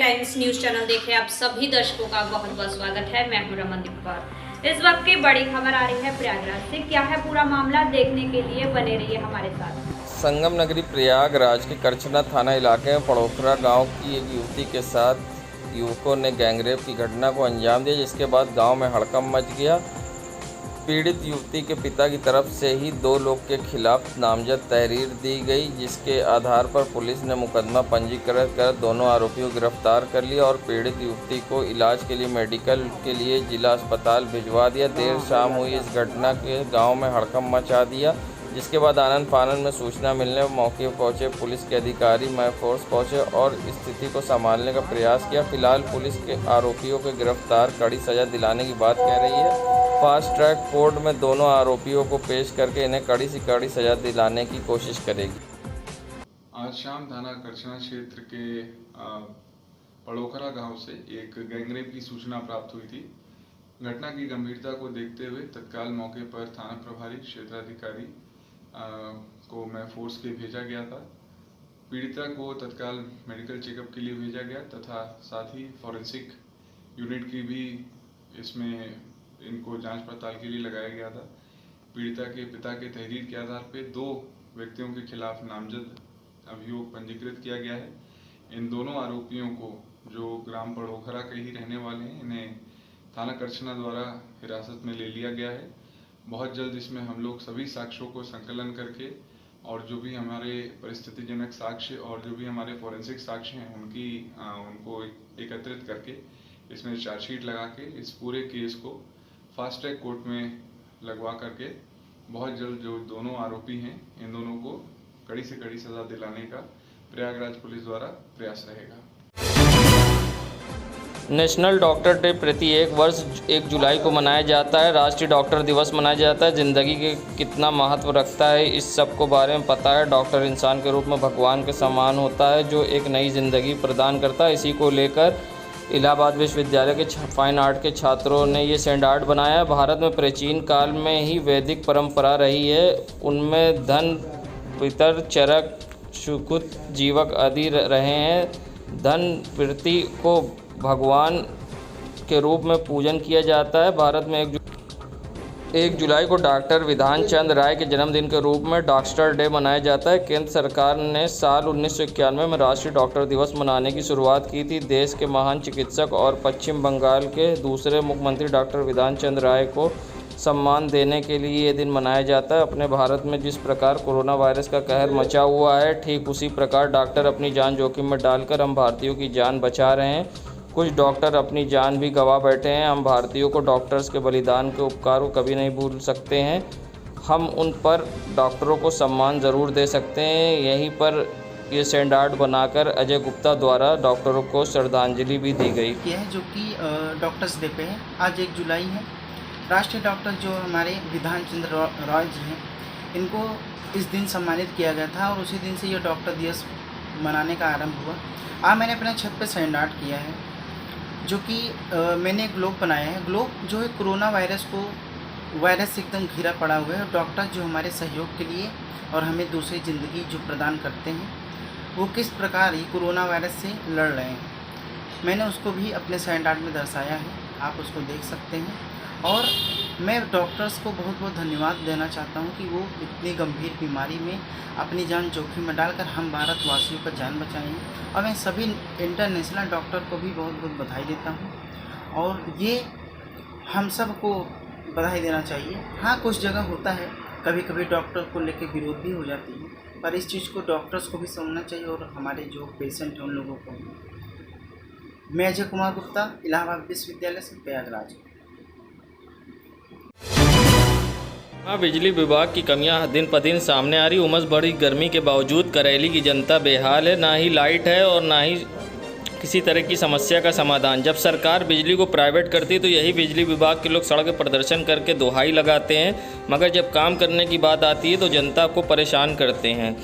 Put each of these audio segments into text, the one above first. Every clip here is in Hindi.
टाइम्स न्यूज चैनल देख रहे आप सभी दर्शकों का बहुत बहुत स्वागत है। मैं हूं रमनदीप कौर। इस वक्त की बड़ी खबर आ रही है प्रयागराज से। क्या है पूरा मामला, देखने के लिए बने रहिए हमारे साथ। संगम नगरी प्रयागराज के करछना थाना इलाके में पड़ोखरा गांव की एक युवती के साथ युवकों ने गैंगरेप की घटना को अंजाम दिया, जिसके बाद गांव में हड़कंप मच गया। पीड़ित युवती के पिता की तरफ से ही 2 लोग के खिलाफ नामजद तहरीर दी गई, जिसके आधार पर पुलिस ने मुकदमा पंजीकृत कर दोनों आरोपियों को गिरफ्तार कर लिया और पीड़ित युवती को इलाज के लिए मेडिकल के लिए जिला अस्पताल भिजवा दिया। देर शाम हुई इस घटना के गांव में हड़कंप मचा दिया, जिसके बाद आनन फानन में सूचना मिलने पर मौके पर पहुंचे पुलिस के अधिकारी फोर्स पहुंचे और स्थिति को संभालने का प्रयास किया। फिलहाल पुलिस के आरोपियों को गिरफ्तार कड़ी सजा दिलाने की बात कह रही है। फास्ट ट्रैक कोर्ट में दोनों आरोपियों को पेश करके इन्हें कड़ी से कड़ी सजा दिलाने की कोशिश करेगी। आज शाम थाना करछना क्षेत्र के पड़ोखरा गांव से एक गैंगरेप की सूचना प्राप्त हुई थी। घटना की गंभीरता को देखते हुए तत्काल मौके पर थाना प्रभारी क्षेत्राधिकारी को मैं फोर्स के भेजा गया था। पीड़िता को तत्काल मेडिकल चेकअप के लिए भेजा गया तथा साथ ही फॉरेंसिक यूनिट की भी इसमें इनको जांच पड़ताल के लिए लगाया गया था। पीड़िता के पिता के तहरीर के आधार पर 2 व्यक्तियों के खिलाफ नामजद अभियोग पंजीकृत किया गया है। इन दोनों आरोपियों को, जो ग्राम पड़ोखरा के ही रहने वाले हैं, इन्हें थाना करछना द्वारा हिरासत में ले लिया गया है। बहुत जल्द इसमें हम लोग सभी साक्ष्यों को संकलन करके और जो भी हमारे परिस्थितिजनक साक्ष्य और जो भी हमारे फॉरेंसिक साक्ष्य हैं उनको एकत्रित करके इसमें चार्जशीट लगा के इस पूरे केस को फास्ट ट्रैक कोर्ट में लगवा करके बहुत जल्द जो दोनों आरोपी हैं इन दोनों को कड़ी से कड़ी सजा दिलाने का प्रयागराज पुलिस द्वारा प्रयास रहेगा। नेशनल डॉक्टर डे प्रति 1 वर्ष 1 जुलाई को मनाया जाता है। राष्ट्रीय डॉक्टर दिवस मनाया जाता है। ज़िंदगी के कितना महत्व रखता है इस सब को बारे में पता है। डॉक्टर इंसान के रूप में भगवान के समान होता है जो एक नई ज़िंदगी प्रदान करता है। इसी को लेकर इलाहाबाद विश्वविद्यालय के फाइन आर्ट के छात्रों ने ये सैंड आर्ट बनाया। भारत में प्राचीन काल में ही वैदिक परंपरा रही है। उनमें धन, पितर, चरक, सुकृत, जीवक आदि रहे हैं। धन प्रति को भगवान के रूप में पूजन किया जाता है। भारत में 1 जुलाई को डॉक्टर विधान चंद्र राय के जन्मदिन के रूप में डॉक्टर डे मनाया जाता है। केंद्र सरकार ने साल 1991 में राष्ट्रीय डॉक्टर दिवस मनाने की शुरुआत की थी। देश के महान चिकित्सक और पश्चिम बंगाल के दूसरे मुख्यमंत्री डॉक्टर विधान चंद्र राय को सम्मान देने के लिए ये दिन मनाया जाता है। अपने भारत में जिस प्रकार कोरोना वायरस का कहर मचा हुआ है, ठीक उसी प्रकार डॉक्टर अपनी जान जोखिम में डालकर हम भारतीयों की जान बचा रहे हैं। कुछ डॉक्टर अपनी जान भी गंवा बैठे हैं। हम भारतीयों को डॉक्टर्स के बलिदान के उपकार को कभी नहीं भूल सकते हैं। हम उन पर डॉक्टरों को सम्मान ज़रूर दे सकते हैं। यहीं पर ये सैंड आर्ट बनाकर अजय गुप्ता द्वारा डॉक्टरों को श्रद्धांजलि भी दी गई। यह है जो कि डॉक्टर्स डे पे है। आज 1 जुलाई है। राष्ट्रीय डॉक्टर जो हमारे विधान चंद्र राय जी हैं, इनको इस दिन सम्मानित किया गया था और उसी दिन से ये डॉक्टर दिवस मनाने का आरंभ हुआ। आज मैंने अपने छत पे सैंड आर्ट किया है, जो कि मैंने एक ग्लोब बनाया है। ग्लोब जो है कोरोना वायरस से एकदम घिरा पड़ा हुआ है। डॉक्टर जो हमारे सहयोग के लिए और हमें दूसरी ज़िंदगी जो प्रदान करते हैं, वो किस प्रकार ही कोरोना वायरस से लड़ रहे हैं, मैंने उसको भी अपने सैंड आर्ट में दर्शाया है। आप उसको देख सकते हैं। और मैं डॉक्टर्स को बहुत बहुत धन्यवाद देना चाहता हूं कि वो इतनी गंभीर बीमारी में अपनी जान जोखिम में डालकर हम भारतवासियों का जान बचाए हैं। और मैं सभी इंटरनेशनल डॉक्टर को भी बहुत बहुत बधाई देता हूं। और ये हम सब को बधाई देना चाहिए। हाँ, कुछ जगह होता है, कभी कभी डॉक्टर को लेकर विरोध भी हो जाती है, पर इस चीज़ को डॉक्टर्स को भी समझना चाहिए और हमारे जो पेशेंट हैं उन लोगों को। मैं अजय कुमार गुप्ता, इलाहाबाद विश्वविद्यालय से प्रयागराज। बिजली विभाग की कमियां दिन प दिन सामने आ रही। उमस भरी गर्मी के बावजूद करेली की जनता बेहाल है। ना ही लाइट है और ना ही किसी तरह की समस्या का समाधान। जब सरकार बिजली को प्राइवेट करती है तो यही बिजली विभाग के लोग सड़क पर प्रदर्शन करके दोहाई लगाते हैं, मगर जब काम करने की बात आती है तो जनता को परेशान करते हैं।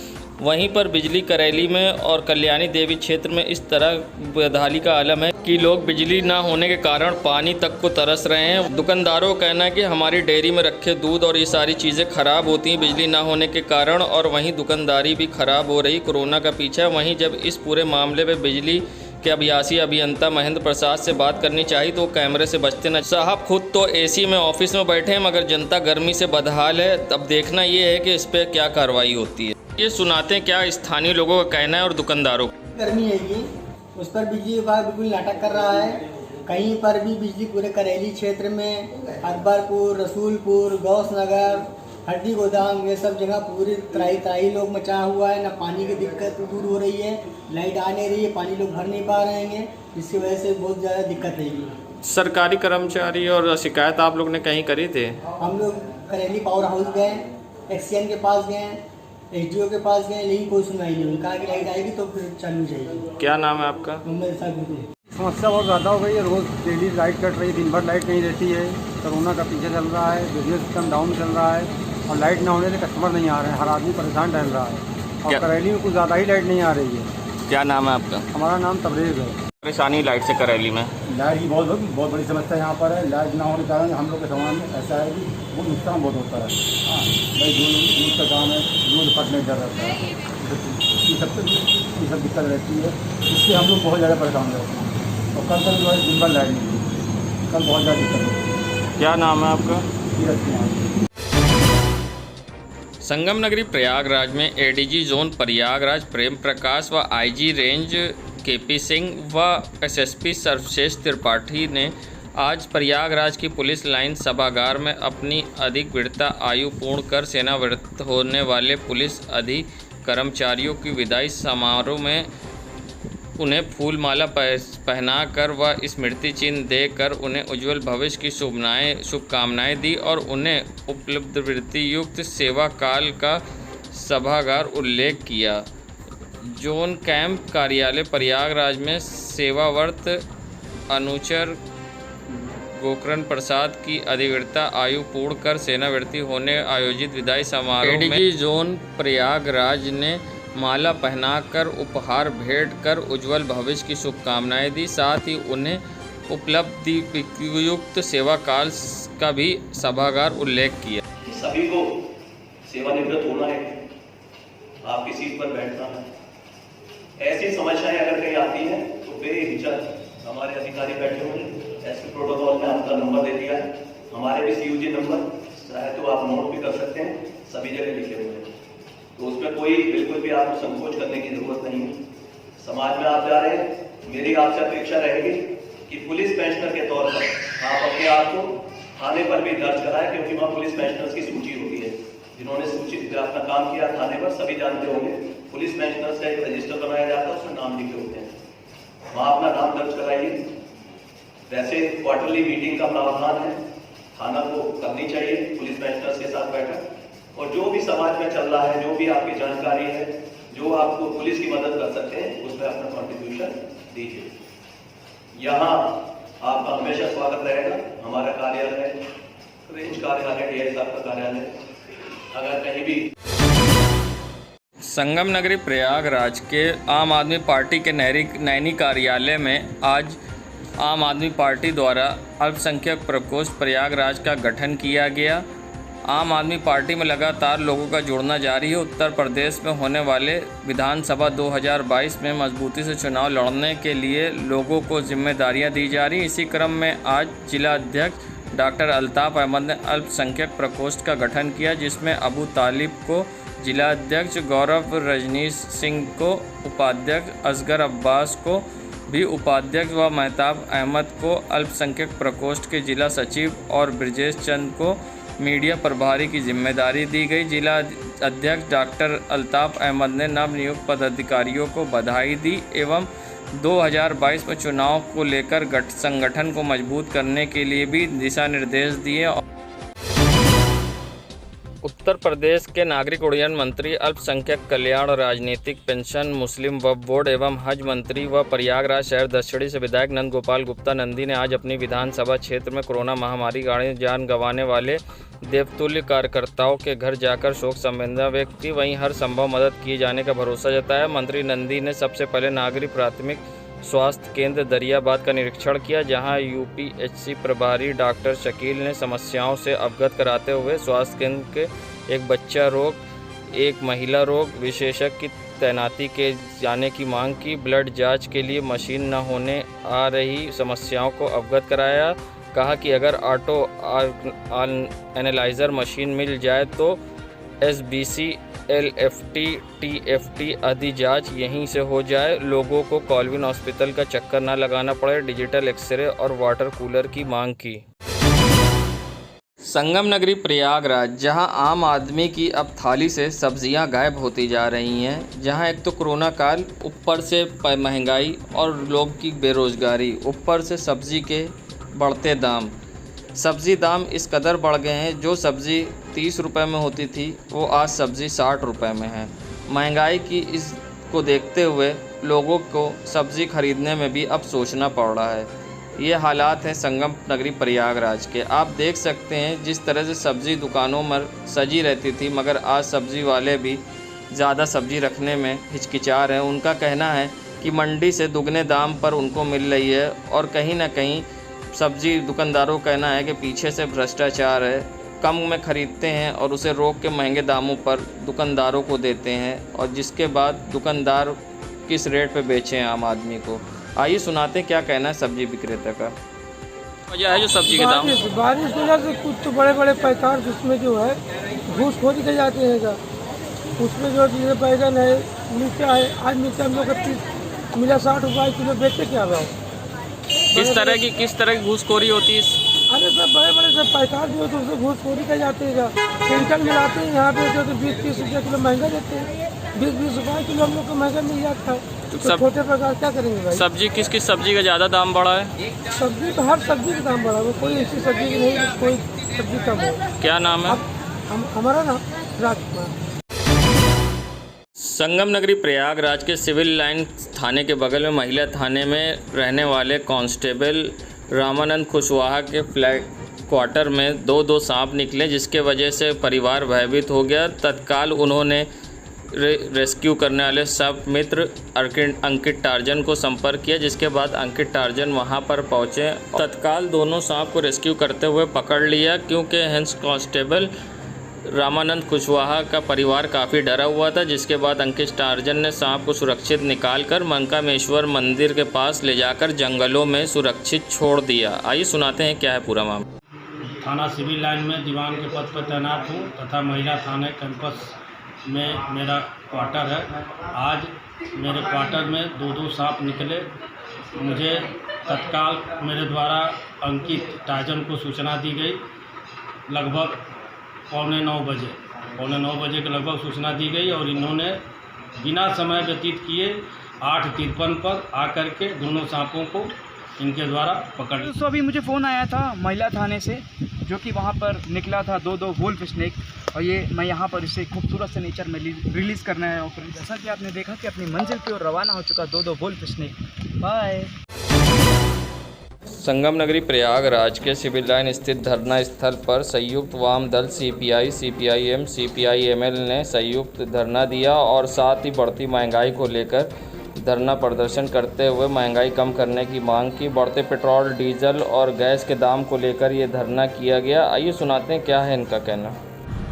वहीं पर बिजली करेली में और कल्याणी देवी क्षेत्र में इस तरह बदहाली का आलम है कि लोग बिजली ना होने के कारण पानी तक को तरस रहे हैं। दुकानदारों का कहना है कि हमारी डेयरी में रखे दूध और ये सारी चीज़ें ख़राब होती हैं बिजली ना होने के कारण, और वहीं दुकानदारी भी ख़राब हो रही। कोरोना का पीछा। वहीं जब इस पूरे मामले में बिजली के अभियासी अभियंता महेंद्र प्रसाद से बात करनी चाहिए तो वो कैमरे से बचते न। साहब खुद तो एसी में ऑफिस में बैठे हैं मगर जनता गर्मी से बदहाल है। अब देखना ये है कि इस पर क्या कार्रवाई होती है। ये सुनाते हैं क्या स्थानीय लोगों का कहना है और दुकानदारों का। गर्मी है ये, उस पर बिजली विभाग बिल्कुल नाटक कर रहा है। कहीं पर भी बिजली पूरे करेली क्षेत्र में अकबरपुर, रसूलपुर, गौसनगर, हड्डी गोदाम, ये सब जगह पूरी त्राही लोग मचा हुआ है। ना पानी की दिक्कत दूर हो रही है, लाइट आ नहीं रही है, पानी लोग भर नहीं पा रहे हैं, जिसकी वजह से बहुत ज़्यादा दिक्कत रहेगी। सरकारी कर्मचारी और शिकायत आप लोग ने कहीं करी थी? हम लोग करेली पावर हाउस गए, एक्सीएन के पास गए, एसडीओ के पास गए, लेकिन कोई सुनवाई नहीं हुई। कहा कि लाइट आएगी तो फिर चालू जाएगी। क्या नाम है आपका? मोहम्मद साहब। समस्या बहुत ज़्यादा हो गई है। रोज़ डेली लाइट कट रही है, दिन भर लाइट नहीं रहती है। कोरोना का पीछे चल रहा है, बिजली सिस्टम डाउन चल रहा है और लाइट ना होने से कस्टमर नहीं आ रहे हैं। हर आदमी परेशान रह रहा है और करेली में कुछ ज़्यादा ही लाइट नहीं आ रही है। क्या नाम है आपका? हमारा नाम तबरेज़ है। परेशानी लाइट से करेली में? लाइट की बहुत बड़ी समस्या यहाँ पर है। लाइट ना होने के कारण हम लोग के सामान में ऐसा है कि वो नुकसान बहुत होता है। हाँ भाई, दूध का काम है, दूध फटने का डर रहता है, ये सब दिक्कत रहती है। इससे हम लोग बहुत ज़्यादा परेशान रहते हैं। और कल जो है दिन भर लाइट नहीं थी, कल बहुत ज़्यादा दिक्कत होती है। क्या नाम है आपका? तीरथ कुमार। संगम नगरी प्रयागराज में एडीजी जोन प्रयागराज प्रेम प्रकाश व आईजी रेंज केपी सिंह व एसएसपी सर्वश्रेष्ठ त्रिपाठी ने आज प्रयागराज की पुलिस लाइन सभागार में अपनी अधिक वरीयता आयु पूर्ण कर सेवानिवृत्त होने वाले पुलिस कर्मचारियों की विदाई समारोह में उन्हें फूलमाला पहनाकर व स्मृति चिन्ह देकर उन्हें उज्जवल भविष्य की शुभकामनाएं दी और उन्हें उपलब्धि युक्त सेवा काल का सभागार उल्लेख किया। जोन कैंप कार्यालय प्रयागराज में सेवावर्त अनुचर गोकर्ण प्रसाद की अधिवक्ता आयु पूर्ण कर सेवानिवृत्ति होने आयोजित विदाई समारोह में एडीजी जोन प्रयागराज ने माला पहनाकर उपहार भेंट कर उज्जवल भविष्य की शुभकामनाएं दी। साथ ही उन्हें उपलब्धि युक्त सेवा काल का भी सभागार उल्लेख किया। सभी को सेवानिवृत्त होना है, आपकी सीट पर बैठना है। ऐसी समस्याएं अगर कहीं आती हैं तो बेहिचक हमारे अधिकारी बैठे हुए हैं। एसपी प्रोटोकॉल में आपका नंबर दे दिया है, हमारे भी सीयूजी नंबर चाहे तो आप नोट भी कर सकते हैं, सभी जगह लिखे हुए हैं। तो उसमें कोई बिल्कुल भी आपको संकोच करने की जरूरत नहीं है। समाज में आप जा रहे हैं, मेरी आपसे अपेक्षा रहेगी कि पुलिस पेंशनर के तौर पर आप अपने आप को थाने पर भी दर्ज कराएं, क्योंकि वहाँ पुलिस पेंशनर्स की सूची होती है। जिन्होंने सूची अपना काम किया थाने पर सभी जानते होंगे, पुलिस पेंशनर्स का एक रजिस्टर बनाया जाता है, उसमें नाम लिखे होते हैं। वहाँ अपना नाम दर्ज कराइए। वैसे क्वार्टरली मीटिंग का प्रावधान है, थाना को करनी चाहिए पुलिस पेंशनर्स के साथ बैठक। और जो भी समाज में चल रहा है, जो भी आपकी जानकारी है, जो आपको पुलिस की मदद कर सकते हैं, उसमें अपना कॉन्ट्रीब्यूशन दीजिए। यहाँ आपका हमेशा स्वागत रहेगा। हमारा कार्यालय, रेंज कार्यालय, डीआई साहब का कार्यालय, अगर कहीं भी संगम नगरी प्रयागराज के आम आदमी पार्टी के नैनी कार्यालय में आज आम आदमी पार्टी द्वारा अल्पसंख्यक प्रकोष्ठ प्रयागराज का गठन किया गया। आम आदमी पार्टी में लगातार लोगों का जुड़ना जारी है। उत्तर प्रदेश में होने वाले विधानसभा 2022 में मजबूती से चुनाव लड़ने के लिए लोगों को जिम्मेदारियां दी जा रही। इसी क्रम में आज जिला अध्यक्ष डॉक्टर अल्ताफ़ अहमद ने अल्पसंख्यक प्रकोष्ठ का गठन किया, जिसमें अबू तालिब को जिला अध्यक्ष, गौरव रजनीश सिंह को उपाध्यक्ष, असगर अब्बास को भी उपाध्यक्ष व महताब अहमद को अल्पसंख्यक प्रकोष्ठ के जिला सचिव और ब्रजेश चंद को मीडिया प्रभारी की जिम्मेदारी दी गई। जिला अध्यक्ष डॉक्टर अल्ताफ़ अहमद ने नवनियुक्त पदाधिकारियों को बधाई दी एवं 2022 में चुनाव को लेकर संगठन को मजबूत करने के लिए भी दिशा निर्देश दिए। उत्तर प्रदेश के नागरिक उड्डयन मंत्री, अल्पसंख्यक कल्याण, राजनीतिक पेंशन, मुस्लिम वक्फ बोर्ड एवं हज मंत्री व प्रयागराज शहर दक्षिणी से विधायक नंद गोपाल गुप्ता नंदी ने आज अपनी विधानसभा क्षेत्र में कोरोना महामारी कारण जान गंवाने वाले देवतुल्य कार्यकर्ताओं के घर जाकर शोक संवेदना व्यक्त की। वहीं हर संभव मदद किए जाने का भरोसा जताया। मंत्री नंदी ने सबसे पहले नागरिक प्राथमिक स्वास्थ्य केंद्र दरियाबाद का निरीक्षण किया, जहां यूपीएचसी प्रभारी डॉक्टर शकील ने समस्याओं से अवगत कराते हुए स्वास्थ्य केंद्र के एक बच्चा रोग, एक महिला रोग विशेषज्ञ की तैनाती के जाने की मांग की। ब्लड जांच के लिए मशीन न होने आ रही समस्याओं को अवगत कराया। कहा कि अगर ऑटो एनालाइज़र मशीन मिल जाए तो SBC, LFT, TFT आदि जांच यहीं से हो जाए, लोगों को कॉल्विन हॉस्पिटल का चक्कर न लगाना पड़े। डिजिटल एक्सरे और वाटर कूलर की मांग की। संगम नगरी प्रयागराज, जहां आम आदमी की अब थाली से सब्जियां गायब होती जा रही हैं, जहां एक तो कोरोना काल, ऊपर से महंगाई और लोग की बेरोज़गारी, ऊपर से सब्ज़ी के बढ़ते दाम। सब्ज़ी दाम इस कदर बढ़ गए हैं, जो सब्ज़ी 30 रुपये में होती थी वो आज सब्ज़ी 60 रुपये में है। महंगाई की इसको देखते हुए लोगों को सब्ज़ी ख़रीदने में भी अब सोचना पड़ रहा है। ये हालात हैं संगम नगरी प्रयागराज के। आप देख सकते हैं जिस तरह से सब्ज़ी दुकानों में सजी रहती थी, मगर आज सब्ज़ी वाले भी ज़्यादा सब्ज़ी रखने में हिचकिचा रहे हैं। उनका कहना है कि मंडी से दुगने दाम पर उनको मिल रही है और कहीं ना कहीं सब्ज़ी दुकानदारों का कहना है कि पीछे से भ्रष्टाचार है। कम में ख़रीदते हैं और उसे रोक के महंगे दामों पर दुकानदारों को देते हैं, और जिसके बाद दुकानदार किस रेट पे बेचें आम आदमी को। आइए सुनाते हैं क्या कहना है सब्जी विक्रेता का। वजह है जो सब्जी के दाम बारिश की वजह से कुछ तो बड़े बड़े पैकार जिसमें जो है घूसखोरी के जाते हैं, उसमें जो चीज़ें बैगन है, मिर्चा है, आज मिर्चा हम लोग का मिला 60 रुपये किलो, बेचते क्या भाव। किस तरह की घूसखोरी होती है? अरे सब बड़े बड़े सब पैकार जो होते हैं उससे घूसखोरी के जाते हैं, क्विंटल मिलाते हैं। यहाँ पे जो 20-30 रुपये किलो महंगा देते हैं, 20-20 रुपये किलो हम लोग को महंगा मिल जाता है। तो छोटे प्रकार क्या करेंगे भाई। सब्जी किस सब्जी का ज़्यादा दाम बढ़ा है? सब्जी तो हर सब्जी का दाम बढ़ा है, कोई ऐसी सब्जी की नहीं कोई सब्जी कम है। क्या नाम है? हमारा नाम राजकुमार। संगम नगरी प्रयागराज के सिविल लाइन थाने के बगल में महिला थाने में रहने वाले कांस्टेबल रामानंद कुशवाहा के फ्लैट क्वार्टर में दो सांप निकले, जिसके वजह से परिवार भयभीत हो गया। तत्काल उन्होंने रेस्क्यू करने वाले सब मित्र अंकित टार्जन को संपर्क किया, जिसके बाद अंकित टार्जन वहां पर पहुंचे। तत्काल दोनों सांप को रेस्क्यू करते हुए पकड़ लिया, क्योंकि हेड कांस्टेबल रामानंद कुशवाहा का परिवार काफ़ी डरा हुआ था। जिसके बाद अंकित टार्जन ने सांप को सुरक्षित निकालकर मंकामेश्वर मंदिर के पास ले जाकर जंगलों में सुरक्षित छोड़ दिया। आइए सुनाते हैं क्या है पूरा मामला। थाना सिविल लाइन में दीवान के पद पर तैनात हूँ तथा महिला थाने कैंपस में मेरा क्वार्टर है। आज मेरे क्वार्टर में दो सांप निकले। मुझे तत्काल मेरे द्वारा अंकित टार्जन को सूचना दी गई। लगभग पौने 9 बजे के लगभग सूचना दी गई और इन्होंने बिना समय व्यतीत किए 8:53 पर आकर के दोनों सांपों को इनके द्वारा पकड़ लिया। तो अभी मुझे फ़ोन आया था महिला थाने से, जो कि वहाँ पर निकला था दो वुल्फ स्नेक, और ये मैं यहाँ पर इसे खूबसूरत से नेचर में रिलीज़ करना है। और जैसा कि आपने देखा कि अपनी मंजिल की ओर रवाना हो चुका दो वुल्फ स्नेक। बाय। संगम नगरी प्रयागराज के सिविल लाइन स्थित धरना स्थल पर संयुक्त वाम दल CPI, CPIM, CPIML ने संयुक्त धरना दिया और साथ ही बढ़ती महंगाई को लेकर धरना प्रदर्शन करते हुए महंगाई कम करने की मांग की। बढ़ते पेट्रोल, डीजल और गैस के दाम को लेकर ये धरना किया गया। आइए सुनाते हैं क्या है इनका कहना।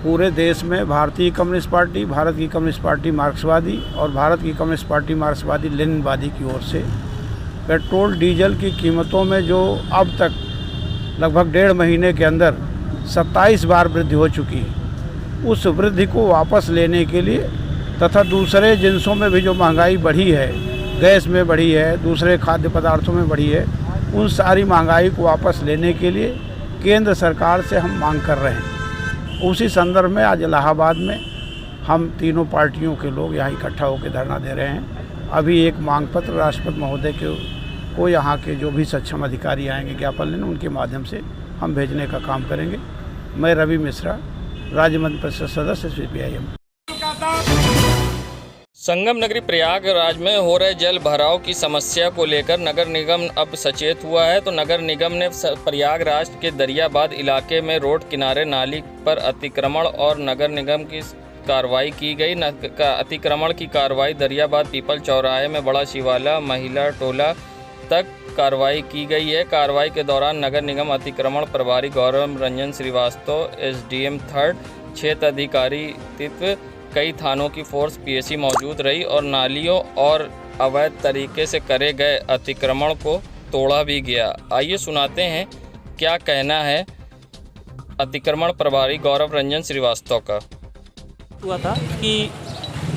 पूरे देश में भारतीय कम्युनिस्ट पार्टी, भारत की कम्युनिस्ट पार्टी मार्क्सवादी और भारत की कम्युनिस्ट पार्टी मार्क्सवादी लेनिनवादी की ओर से पेट्रोल डीजल की कीमतों में जो अब तक लगभग 1.5 महीने के अंदर 27 बार वृद्धि हो चुकी है, उस वृद्धि को वापस लेने के लिए तथा दूसरे जिनसों में भी जो महंगाई बढ़ी है, गैस में बढ़ी है, दूसरे खाद्य पदार्थों में बढ़ी है, उन सारी महंगाई को वापस लेने के लिए केंद्र सरकार से हम मांग कर रहे हैं। उसी संदर्भ में आज इलाहाबाद में हम तीनों पार्टियों के लोग यहाँ इकट्ठा होकर धरना दे रहे हैं। अभी एक मांग पत्र राष्ट्रपति महोदय को यहाँ के जो भी सक्षम अधिकारी आएंगे ज्ञापन लेने, उनके माध्यम से हम भेजने का काम करेंगे। मैं रवि मिश्रा, राज्य मंत्रिपरिषद सदस्य CPIM। संगम नगरी प्रयागराज में हो रहे जल भराव की समस्या को लेकर नगर निगम अब सचेत हुआ है। तो नगर निगम ने प्रयागराज के दरियाबाद इलाके में रोड किनारे नाली पर अतिक्रमण और नगर निगम की कार्रवाई की गई। अतिक्रमण की कार्रवाई दरियाबाद पीपल चौराहे में बड़ा शिवाला महिला टोला तक कार्रवाई की गई है। कार्रवाई के दौरान नगर निगम अतिक्रमण प्रभारी गौरव रंजन श्रीवास्तव, SDM 3rd क्षेत्र अधिकारी तित्व कई थानों की फोर्स पीएसी मौजूद रही और नालियों और अवैध तरीके से करे गए अतिक्रमण को तोड़ा भी गया। आइए सुनाते हैं क्या कहना है अतिक्रमण प्रभारी गौरव रंजन श्रीवास्तव का। हुआ था कि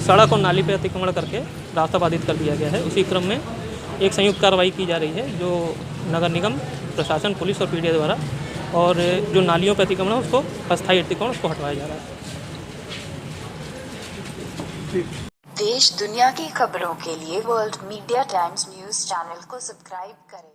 सड़क और नाली पे अतिक्रमण करके रास्ता बाधित कर दिया गया है। उसी क्रम में एक संयुक्त कार्रवाई की जा रही है जो नगर निगम, प्रशासन, पुलिस और पीडीए द्वारा, और जो नालियों पर अतिक्रमण है उसको अस्थायी अतिक्रमण उसको हटवाया जा रहा है। देश दुनिया की खबरों के लिए world media times news channel को सब्सक्राइब करें।